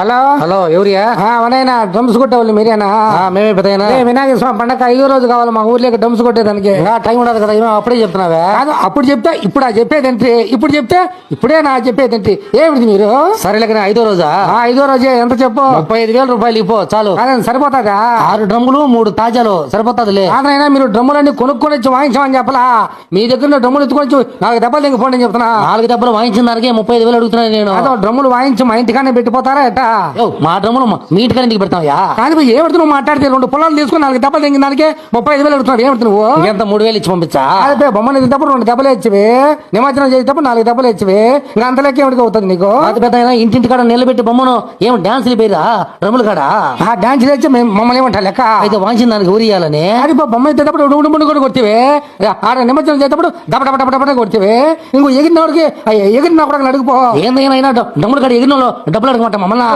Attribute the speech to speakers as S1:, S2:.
S1: Hello
S2: hello ఎవరియా?
S1: అవనైనా drums కొట్టేవాళ్ళు మీరేనా?
S2: మేమే పెద్దయినా.
S1: వినాయక స్వామి పండగ 5వ రోజు కావాలి మా ఊర్లోకి డ్రమ్స్ కొట్టేదానికి.
S2: టైం ఉండదు కదా, ఏమో అప్పుడే చెప్తున్నావా?
S1: కాదు, అప్పుడు చెప్తే ఇప్పుడు చెప్పేదేంటి? ఇప్పుడు చెప్తే ఇప్పుడే నా చెప్పేదేంటి? ఏమిటి మీరు?
S2: సరేలే కానీ 5వ రోజా?
S1: 5వ రోజే. ఎంత చెప్పు?
S2: 35,000 రూపాయలు ఇపో చాలు.
S1: కాదండి, సరిపోతాదా?
S2: 6 డ్రమ్ములు 3 తాజాలు సరిపోతాదిలే.
S1: కాదైనా మీరు డ్రమ్ములన్నీ కొనుక్కొని వచ్చి వాయించమని చెప్పలా? మీ దగ్గర డ్రమ్ములు ఎత్తుకొని 4 దెబ్బలు దిగిపోండి అని చెప్తున్నా.
S2: 4 దెబ్బలు వాయించిన దానికి 35,000 అడుగుతున్నాను నేను.
S1: అదో డ్రమ్ములు వాయించి మా ఇంటికానే పెట్టిపోతారా ఎట్టా?
S2: మా డ్రమ్ములు మీ ఇంటికాడ ఇంటికి పెడతావా?
S1: కానీ ఏమిటి నువ్వు మాట్లాడితే 2 పొలాలు తీసుకుని 4 దెబ్బలు దిగిన దానికి 35,000 అడుగుతున్నావు. ఏమిటి నువ్వు?
S2: ఎంత 3,000 ఇచ్చి పంపించా?
S1: అదే బొమ్మలు ఎత్తినప్పుడు 2 దెబ్బలు ఇచ్చివి, నిమజ్జనం చేసేటప్పుడు 4 దెబ్బలు ఇచ్చివి. ఇంకా అంత లెక్క ఏమిటి అవుతుంది నీకు?
S2: అది పెద్ద ఇంటింటికాడ నిలబెట్టి బొమ్మను ఏమో డాన్సులు పోయిరా డ్రమ్ములు కాడ?
S1: ఆ డాన్స్ చేసి మమ్మల్ని ఏమంటా లెక్క?
S2: అయితే వాయించిన దానికి ఊరియాలని.
S1: అది బొమ్మ ఎత్తేటప్పుడు ఉండు కూడా కొడితే, ఆడ నిమజ్జనం చేసేటప్పుడు దప్ప డబ్బ డబ్బ డబ్బ కొడితే, ఇంకో ఎగిరినవాడికి ఎగిరిన కూడా అడుగుపో.
S2: ఏందైనా డ్రమ్ములు కాడ ఎగిరిన డబ్బులు అడగమంటా మమ్మల్ని.